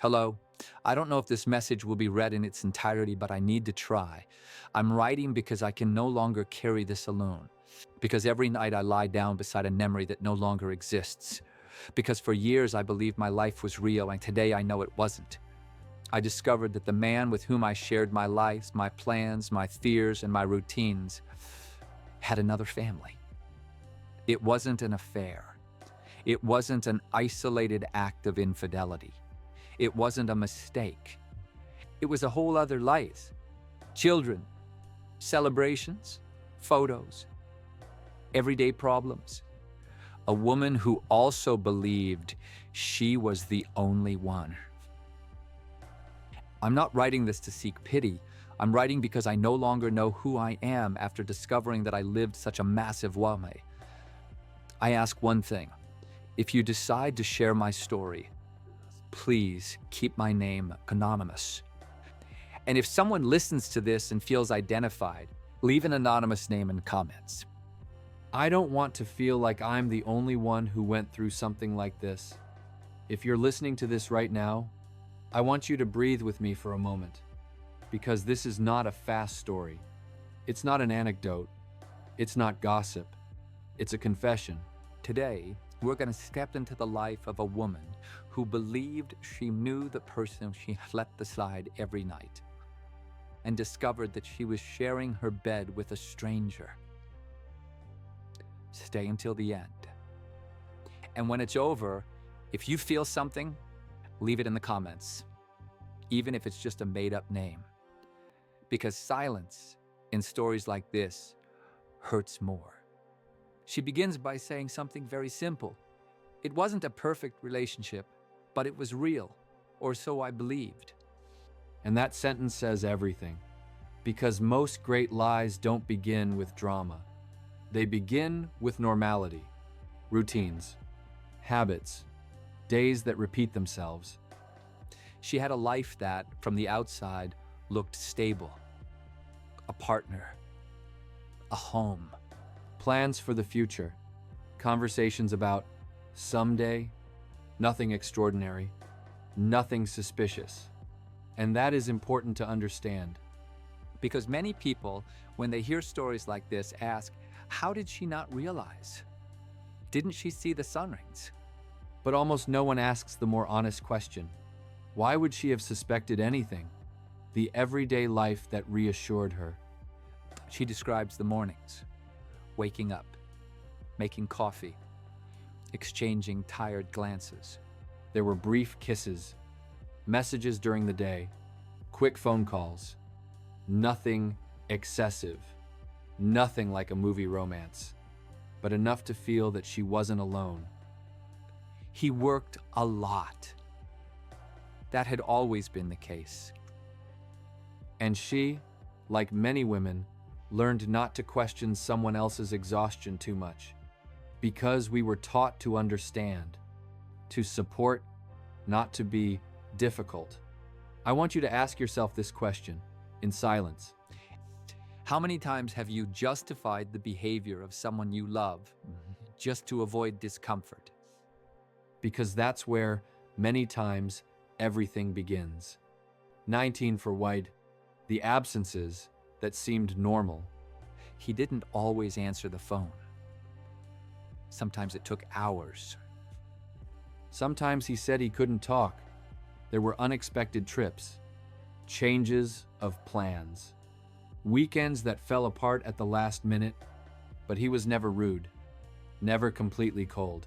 Hello. I don't know if this message will be read in its entirety, but I need to try. I'm writing because I can no longer carry this alone. Because every night I lie down beside a memory that no longer exists. Because for years I believed my life was real, and today I know it wasn't. I discovered that the man with whom I shared my life, my plans, my fears, and my routines had another family. It wasn't an affair. It wasn't an isolated act of infidelity. It wasn't a mistake. It was a whole other life. Children, celebrations, photos, everyday problems. A woman who also believed she was the only one. I'm not writing this to seek pity. I'm writing because I no longer know who I am after discovering that I lived such a massive lie. I ask one thing. If you decide to share my story, please keep my name anonymous. And if someone listens to this and feels identified, leave an anonymous name in comments. I don't want to feel like I'm the only one who went through something like this. If you're listening to this right now, I want you to breathe with me for a moment, because this is not a fast story. It's not an anecdote. It's not gossip. It's a confession. Today, we're going to step into the life of a woman who believed she knew the person she had let aside every night, and discovered that she was sharing her bed with a stranger. Stay until the end. And when it's over, if you feel something, leave it in the comments, even if it's just a made-up name. Because silence in stories like this hurts more. She begins by saying something very simple. It wasn't a perfect relationship, but it was real, or so I believed. And that sentence says everything. Because most great lies don't begin with drama. They begin with normality, routines, habits, days that repeat themselves. She had a life that, from the outside, looked stable. A partner. A home. Plans for the future. Conversations about someday, nothing extraordinary, nothing suspicious. And that is important to understand. Because many people, when they hear stories like this, ask, how did she not realize? Didn't she see the signs? But almost no one asks the more honest question. Why would she have suspected anything? The everyday life that reassured her. She describes the mornings, waking up, making coffee, exchanging tired glances. There were brief kisses, messages during the day, quick phone calls. Nothing excessive, nothing like a movie romance, but enough to feel that she wasn't alone. He worked a lot. That had always been the case. And she, like many women, learned not to question someone else's exhaustion too much, because we were taught to understand, to support, not to be difficult. I want you to ask yourself this question in silence. How many times have you justified the behavior of someone you love just to avoid discomfort? Because that's where, many times, everything begins. 19 for White, the absences that seemed normal. He didn't always answer the phone. Sometimes it took hours. Sometimes he said he couldn't talk. There were unexpected trips, changes of plans, weekends that fell apart at the last minute, but he was never rude, never completely cold.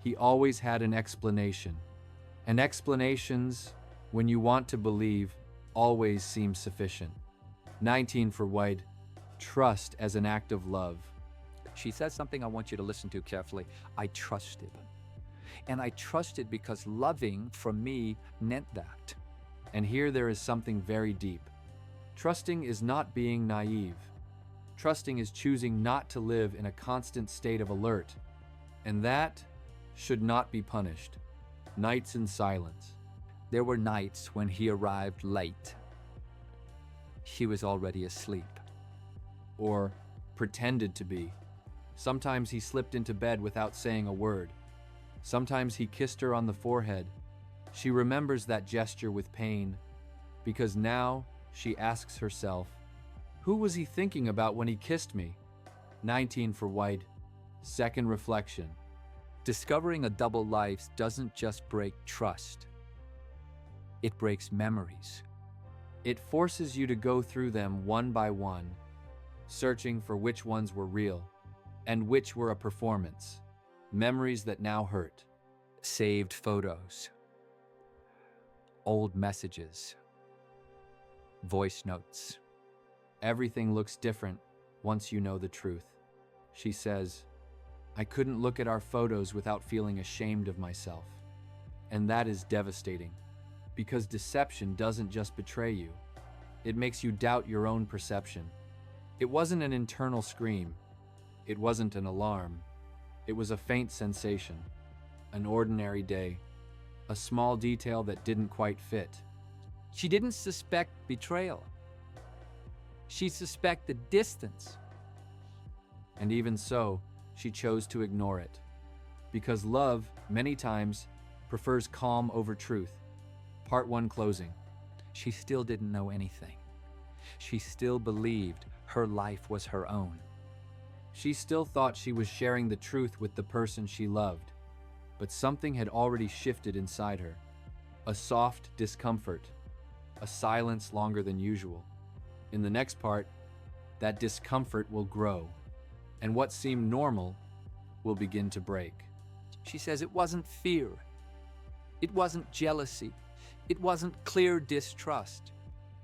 He always had an explanation. And explanations, when you want to believe, always seem sufficient. 19 for White, trust as an act of love. She says something I want you to listen to carefully. I trusted. And I trusted because loving, for me, meant that. And here there is something very deep. Trusting is not being naive. Trusting is choosing not to live in a constant state of alert. And that should not be punished. Nights in silence. There were nights when he arrived late. She was already asleep. Or pretended to be. Sometimes he slipped into bed without saying a word. Sometimes he kissed her on the forehead. She remembers that gesture with pain because now she asks herself, who was he thinking about when he kissed me? 19 for white. Second reflection. Discovering a double life doesn't just break trust, it breaks memories. It forces you to go through them one by one, searching for which ones were real and which were a performance. Memories that now hurt. Saved photos, old messages, voice notes. Everything looks different once you know the truth. She says, I couldn't look at our photos without feeling ashamed of myself. And that is devastating, because deception doesn't just betray you. It makes you doubt your own perception. It wasn't an internal scream. It wasn't an alarm. It was a faint sensation, an ordinary day, a small detail that didn't quite fit. She didn't suspect betrayal. She suspected distance. And even so, she chose to ignore it. Because love, many times, prefers calm over truth. Part 1 closing. She still didn't know anything. She still believed her life was her own. She still thought she was sharing the truth with the person she loved. But something had already shifted inside her. A soft discomfort. A silence longer than usual. In the next part, that discomfort will grow. And what seemed normal will begin to break. She says it wasn't fear. It wasn't jealousy. It wasn't clear distrust.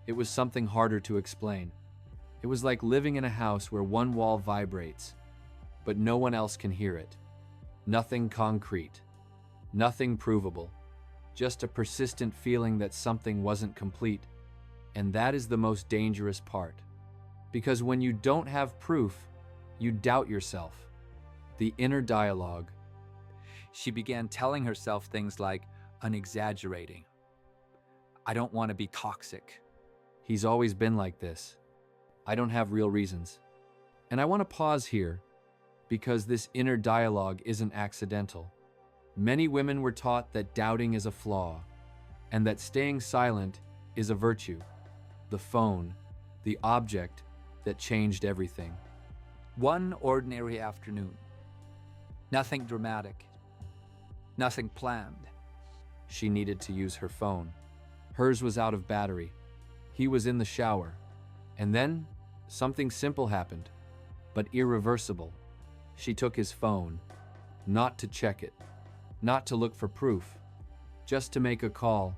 It was something harder to explain. It was like living in a house where one wall vibrates, but no one else can hear it. Nothing concrete. Nothing provable. Just a persistent feeling that something wasn't complete. And that is the most dangerous part. Because when you don't have proof, you doubt yourself. The inner dialogue. She began telling herself things like, I'm exaggerating. I don't want to be toxic. He's always been like this. I don't have real reasons. And I want to pause here because this inner dialogue isn't accidental. Many women were taught that doubting is a flaw and that staying silent is a virtue. The phone, the object that changed everything. One ordinary afternoon. Nothing dramatic. Nothing planned. She needed to use her phone. Hers was out of battery. He was in the shower. And then something simple happened, but irreversible. She took his phone, not to check it, not to look for proof, just to make a call.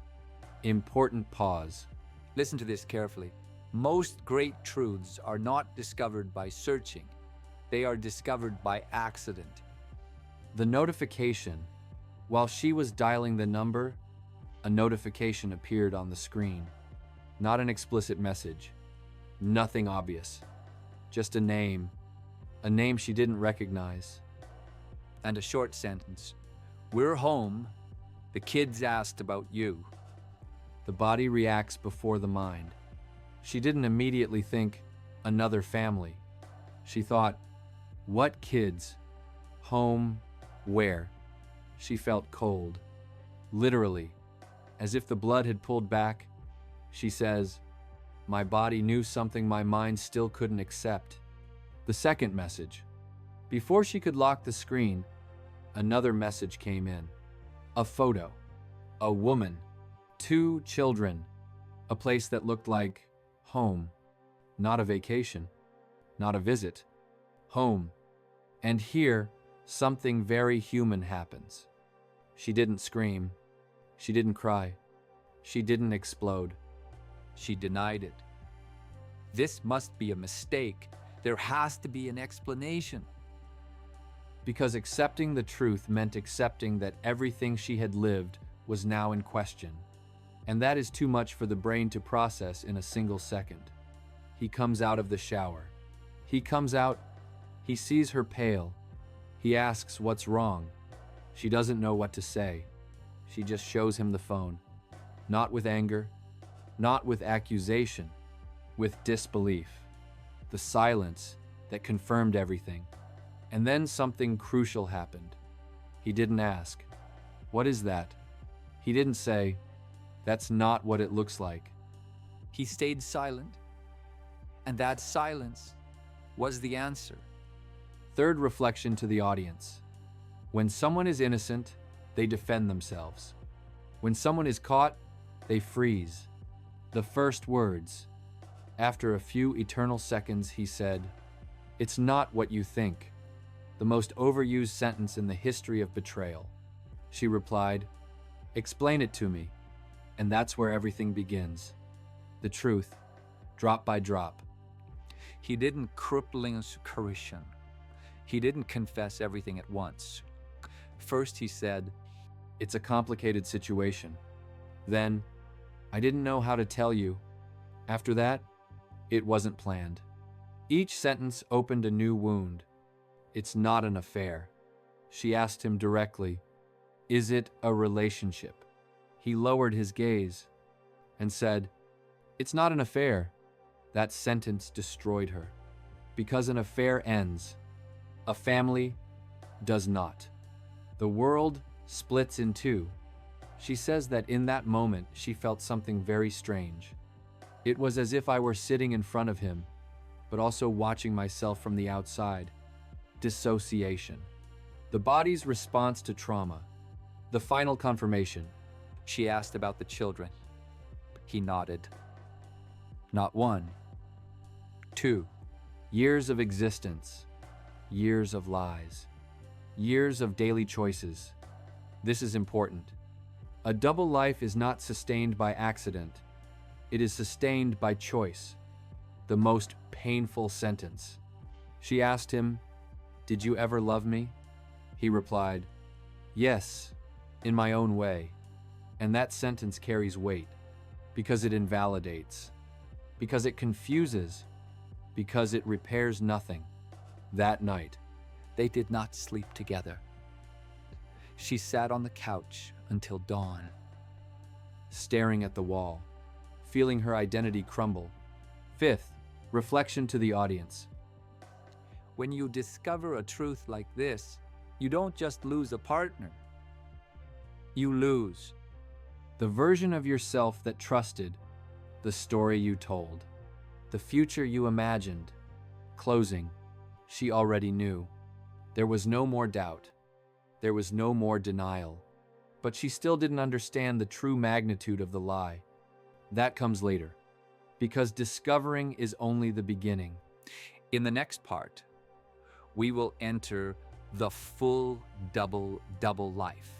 Important pause. Listen to this carefully. Most great truths are not discovered by searching. They are discovered by accident. The notification. While she was dialing the number, a notification appeared on the screen. Not an explicit message. Nothing obvious. Just a name she didn't recognize. And a short sentence. We're home. The kids asked about you. The body reacts before the mind. She didn't immediately think, another family. She thought, what kids? Home, where? She felt cold. Literally, as if the blood had pulled back. She says, my body knew something my mind still couldn't accept. The second message. Before she could lock the screen, another message came in. A photo. A woman. 2 children. A place that looked like home. Not a vacation. Not a visit. Home. And here, something very human happens. She didn't scream. She didn't cry. She didn't explode. She denied it. This must be a mistake. There has to be an explanation. Because accepting the truth meant accepting that everything she had lived was now in question. And that is too much for the brain to process in a single second. He comes out of the shower. He comes out. He sees her pale. He asks what's wrong. She doesn't know what to say. She just shows him the phone. Not with anger, not with accusation, with disbelief. The silence that confirmed everything. And then something crucial happened. He didn't ask, what is that? He didn't say, "That's not what it looks like." He stayed silent, and that silence was the answer. Third reflection to the audience. When someone is innocent, they defend themselves. When someone is caught, they freeze. The first words. After a few eternal seconds, he said, "It's not what you think." The most overused sentence in the history of betrayal. She replied, "Explain it to me." And that's where everything begins. The truth, drop by drop. He didn't crippling correction. He didn't confess everything at once. First he said, "It's a complicated situation." Then, "I didn't know how to tell you." After that, "It wasn't planned." Each sentence opened a new wound. "It's not an affair." She asked him directly, "Is it a relationship?" He lowered his gaze and said, "It's not an affair." That sentence destroyed her. Because an affair ends, a family does not. The world splits in two. She says that in that moment she felt something very strange. It was as if I were sitting in front of him, but also watching myself from the outside. Dissociation. The body's response to trauma. The final confirmation. She asked about the children. He nodded. Not one. Two. Years of existence. Years of lies. Years of daily choices. This is important. A double life is not sustained by accident. It is sustained by choice. The most painful sentence. She asked him, "Did you ever love me?" He replied, "Yes, in my own way." And that sentence carries weight because it invalidates, because it confuses, because it repairs nothing. That night, they did not sleep together. She sat on the couch until dawn, staring at the wall, feeling her identity crumble. Fifth, reflection to the audience. When you discover a truth like this, you don't just lose a partner. You lose the version of yourself that trusted, the story you told, the future you imagined. Closing, she already knew. There was no more doubt. There was no more denial. But she still didn't understand the true magnitude of the lie. That comes later, because discovering is only the beginning. In the next part, we will enter the full double life.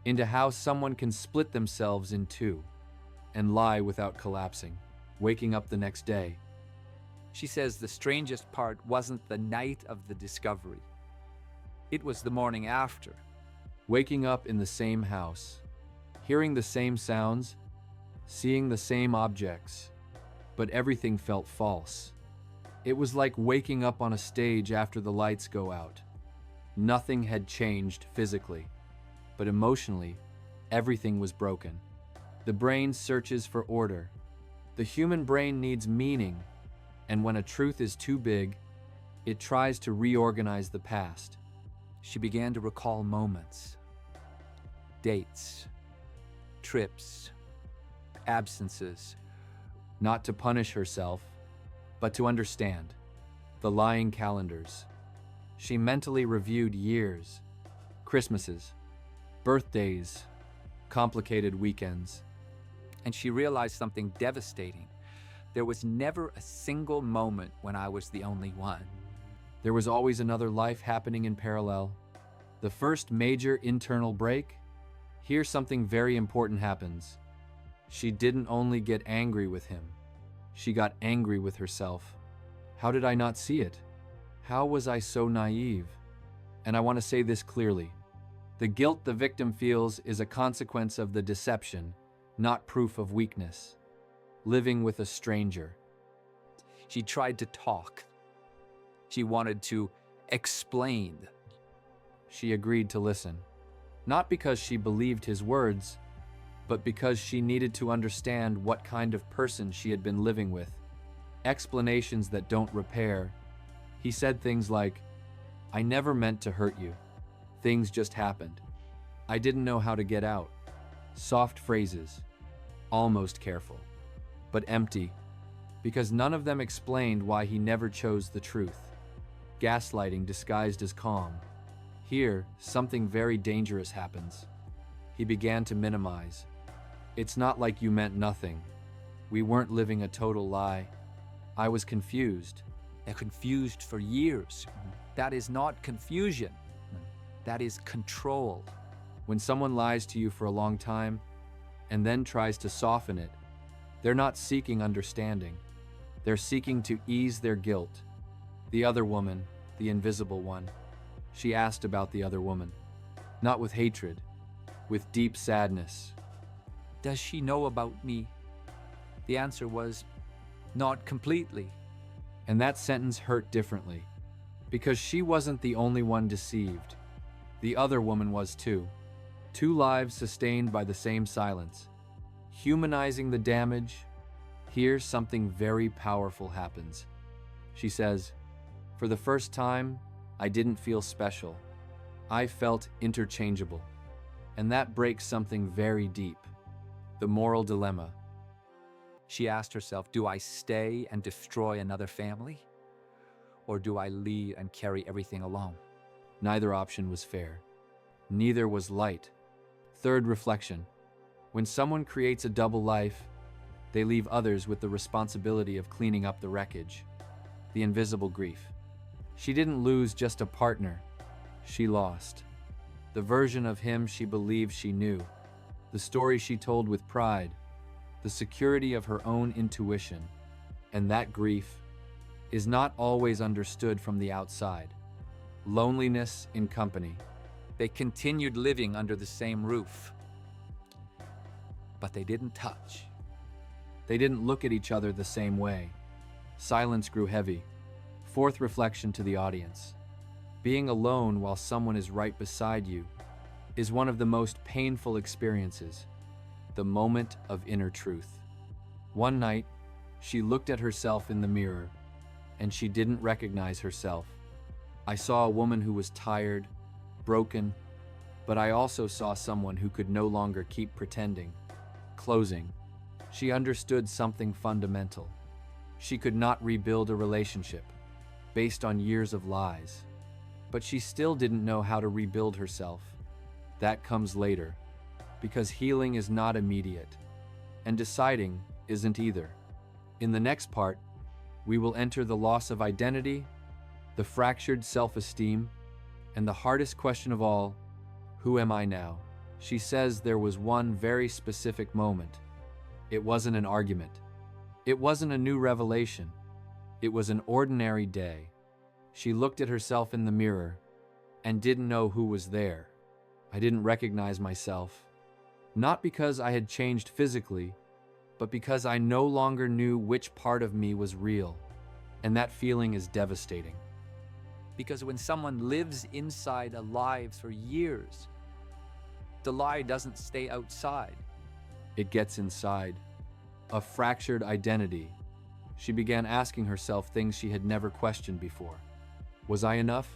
Into how someone can split themselves in two and lie without collapsing, waking up the next day. She says the strangest part wasn't the night of the discovery. It was the morning after. Waking up in the same house, hearing the same sounds, seeing the same objects, but everything felt false. It was like waking up on a stage after the lights go out. Nothing had changed physically, but emotionally, everything was broken. The brain searches for order. The human brain needs meaning, and when a truth is too big, it tries to reorganize the past. She began to recall moments, dates, trips, absences. Not to punish herself, but to understand. The lying calendars. She mentally reviewed years, Christmases, birthdays, complicated weekends. And she realized something devastating. There was never a single moment when I was the only one. There was always another life happening in parallel. The first major internal break, here something very important happens. She didn't only get angry with him, she got angry with herself. How did I not see it? How was I so naive? And I want to say this clearly. The guilt the victim feels is a consequence of the deception, not proof of weakness. Living with a stranger. She tried to talk. She wanted to explain. She agreed to listen. Not because she believed his words, but because she needed to understand what kind of person she had been living with. Explanations that don't repair. He said things like, "I never meant to hurt you. Things just happened. I didn't know how to get out." Soft phrases, almost careful, but empty, because none of them explained why he never chose the truth. Gaslighting disguised as calm. Here, something very dangerous happens. He began to minimize. It's not like you meant nothing. We weren't living a total lie. I was confused. They're confused for years. That is not confusion. That is control. When someone lies to you for a long time and then tries to soften it, they're not seeking understanding. They're seeking to ease their guilt. The other woman, the invisible one, she asked about the other woman. Not with hatred, with deep sadness. Does she know about me? The answer was, not completely. And that sentence hurt differently, because she wasn't the only one deceived. The other woman was too. Two lives sustained by the same silence. Humanizing the damage, here something very powerful happens. She says, "For the first time, I didn't feel special. I felt interchangeable." And that breaks something very deep. The moral dilemma. She asked herself, do I stay and destroy another family? Or do I leave and carry everything alone? Neither option was fair. Neither was light. Third reflection. When someone creates a double life, they leave others with the responsibility of cleaning up the wreckage. The invisible grief. She didn't lose just a partner. She lost the version of him she believed she knew, the story she told with pride, the security of her own intuition. And that grief is not always understood from the outside. Loneliness in company. They continued living under the same roof, but they didn't touch. They didn't look at each other the same way. Silence grew heavy. Fourth reflection to the audience. Being alone while someone is right beside you is one of the most painful experiences. The moment of inner truth. One night, she looked at herself in the mirror, and she didn't recognize herself. I saw a woman who was tired, broken, but I also saw someone who could no longer keep pretending. Closing. She understood something fundamental. She could not rebuild a relationship based on years of lies, but she still didn't know how to rebuild herself. That comes later, because healing is not immediate, and deciding isn't either. In the next part, we will enter the loss of identity, the fractured self-esteem, and the hardest question of all, who am I now? She says there was one very specific moment. It wasn't an argument. It wasn't a new revelation. It was an ordinary day. She looked at herself in the mirror and didn't know who was there. I didn't recognize myself. Not because I had changed physically, but because I no longer knew which part of me was real. And that feeling is devastating. Because when someone lives inside a lie for years, the lie doesn't stay outside. It gets inside. A fractured identity. She began asking herself things she had never questioned before. Was I enough?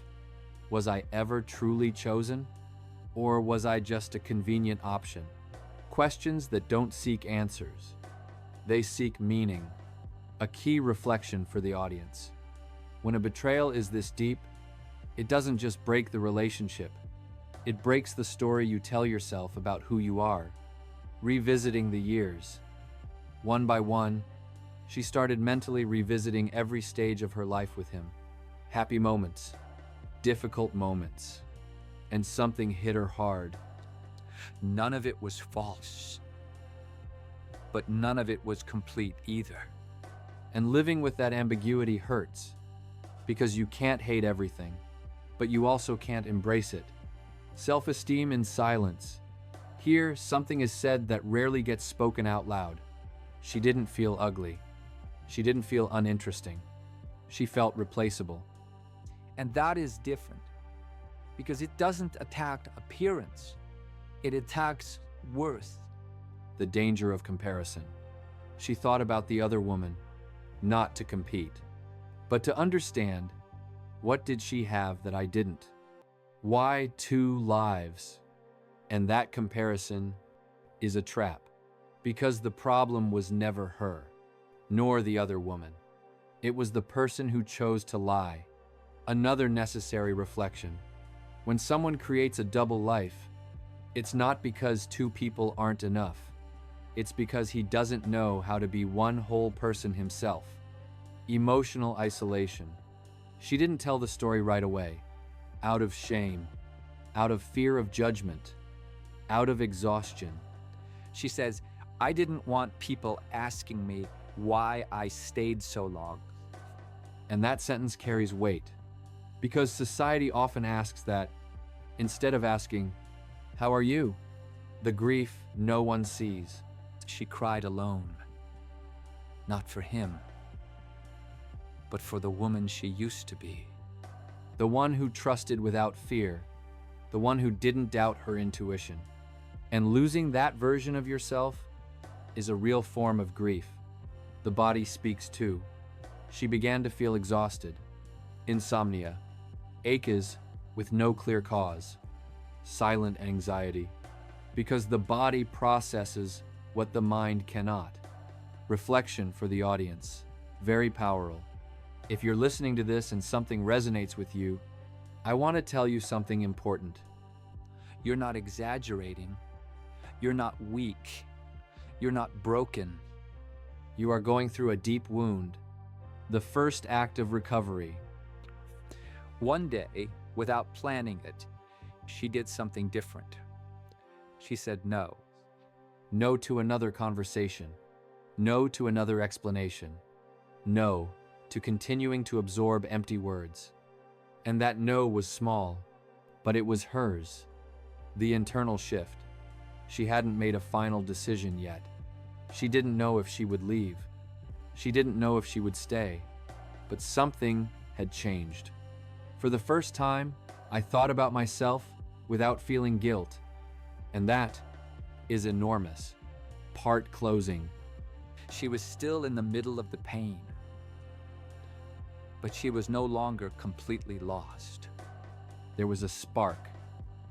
Was I ever truly chosen? Or was I just a convenient option? Questions that don't seek answers. They seek meaning. A key reflection for the audience. When a betrayal is this deep, it doesn't just break the relationship. It breaks the story you tell yourself about who you are. Revisiting the years. One by one, she started mentally revisiting every stage of her life with him. Happy moments, difficult moments, and something hit her hard. None of it was false, but none of it was complete either. And living with that ambiguity hurts, because you can't hate everything, but you also can't embrace it. Self-esteem in silence. Here, something is said that rarely gets spoken out loud. She didn't feel ugly. She didn't feel uninteresting. She felt replaceable. And that is different, because it doesn't attack appearance. It attacks worth. The danger of comparison. She thought about the other woman, not to compete, but to understand, what did she have that I didn't? Why two lives? And that comparison is a trap, because the problem was never her, nor the other woman. It was the person who chose to lie. Another necessary reflection. When someone creates a double life, it's not because two people aren't enough. It's because he doesn't know how to be one whole person himself. Emotional isolation. She didn't tell the story right away. Out of shame, out of fear of judgment, out of exhaustion. She says, I didn't want people asking me why I stayed so long. And that sentence carries weight, because society often asks that instead of asking, "How are you?" The grief no one sees. She cried alone. Not for him, but for the woman she used to be. The one who trusted without fear, the one who didn't doubt her intuition. And losing that version of yourself is a real form of grief. The body speaks too. She began to feel exhausted. Insomnia, aches with no clear cause, silent anxiety, because the body processes what the mind cannot. Reflection for the audience, very powerful. If you're listening to this and something resonates with you, I want to tell you something important. You're not exaggerating. You're not weak. You're not broken. You are going through a deep wound, the first act of recovery. One day, without planning it, she did something different. She said no. No to another conversation. No to another explanation. No to continuing to absorb empty words. And that no was small, but it was hers. The internal shift. She hadn't made a final decision yet. She didn't know if she would leave. She didn't know if she would stay. But something had changed. For the first time, I thought about myself without feeling guilt. And that is enormous. Part closing. She was still in the middle of the pain, but she was no longer completely lost. There was a spark,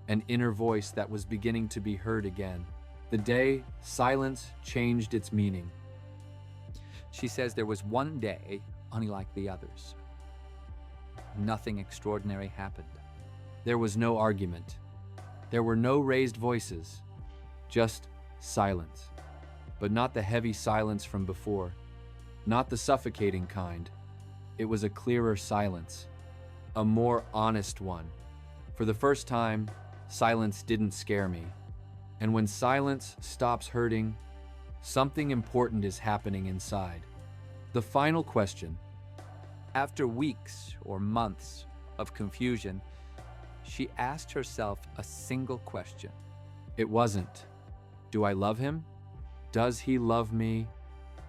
an inner voice that was beginning to be heard again. The day silence changed its meaning. She says there was one day unlike the others. Nothing extraordinary happened. There was no argument. There were no raised voices, just silence. But not the heavy silence from before, not the suffocating kind. It was a clearer silence, a more honest one. For the first time, silence didn't scare me. And when silence stops hurting, something important is happening inside. The final question. After weeks or months of confusion, she asked herself a single question. It wasn't, do I love him? Does he love me?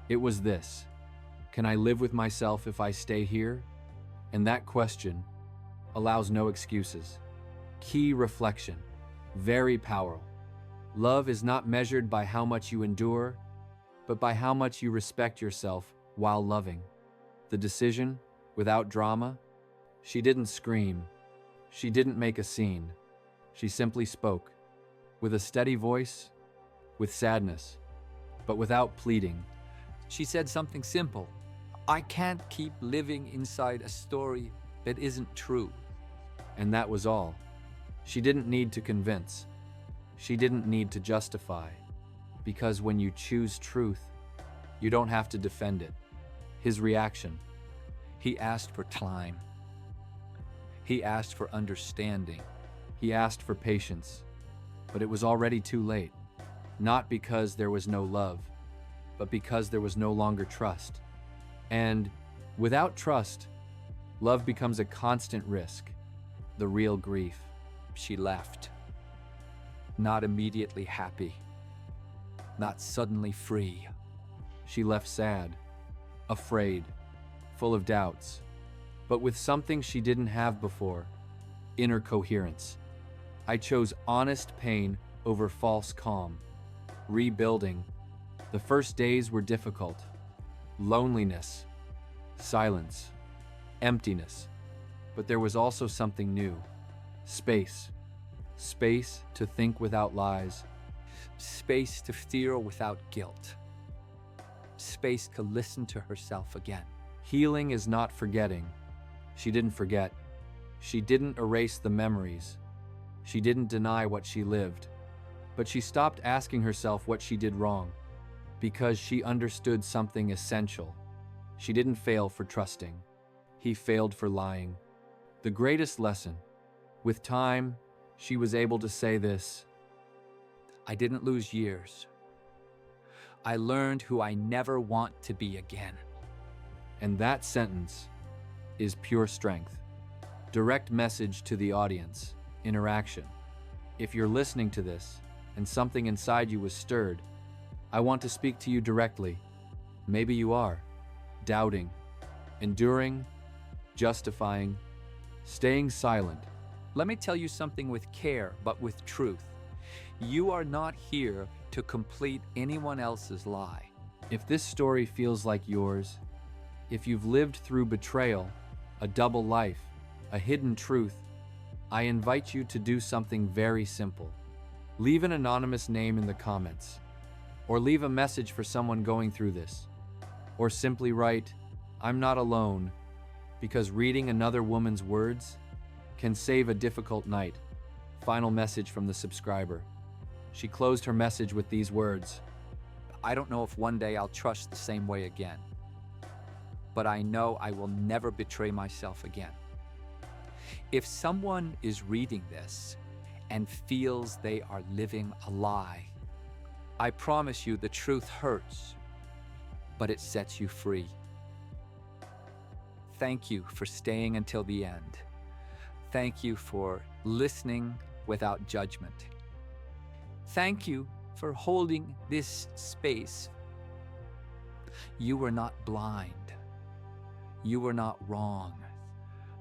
It was this. Can I live with myself if I stay here? And that question allows no excuses. Key reflection. Very powerful. Love is not measured by how much you endure, but by how much you respect yourself while loving. The decision, without drama, she didn't scream. She didn't make a scene. She simply spoke. With a steady voice, with sadness, but without pleading. She said something simple. I can't keep living inside a story that isn't true. And that was all. She didn't need to convince. She didn't need to justify. Because when you choose truth, you don't have to defend it. His reaction. He asked for time. He asked for understanding. He asked for patience. But it was already too late. Not because there was no love, but because there was no longer trust. And without trust, love becomes a constant risk, the real grief. She left. Not immediately happy. Not suddenly free. She left sad, afraid, full of doubts, but with something she didn't have before, inner coherence. I chose honest pain over false calm. Rebuilding. The first days were difficult. Loneliness, silence, emptiness. But there was also something new. Space. Space to think without lies. space to feel without guilt, space to listen to herself again. Healing is not forgetting. She didn't forget. She didn't erase the memories. She didn't deny what she lived. But she stopped asking herself what she did wrong, because she understood something essential. She didn't fail for trusting. He failed for lying. The greatest lesson. With time, she was able to say this: I didn't lose years. I learned who I never want to be again. And that sentence is pure strength. Direct message to the audience. Interaction. If you're listening to this and something inside you was stirred, I want to speak to you directly. Maybe you are doubting, enduring, justifying, staying silent. Let me tell you something with care, but with truth. You are not here to complete anyone else's lie. If this story feels like yours, if you've lived through betrayal, a double life, a hidden truth, I invite you to do something very simple. Leave an anonymous name in the comments, or leave a message for someone going through this, or simply write, "I'm not alone," because reading another woman's words can save a difficult night. Final message from the subscriber. She closed her message with these words: I don't know if one day I'll trust the same way again, but I know I will never betray myself again. If someone is reading this and feels they are living a lie, I promise you the truth hurts, but it sets you free. Thank you for staying until the end. Thank you for listening without judgment. Thank you for holding this space. You were not blind. You were not wrong.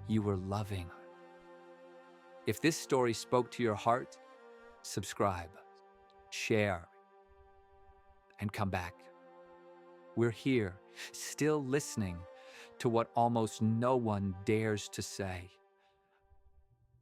You were loving. If this story spoke to your heart, subscribe, share, and come back. We're here, still listening to what almost no one dares to say.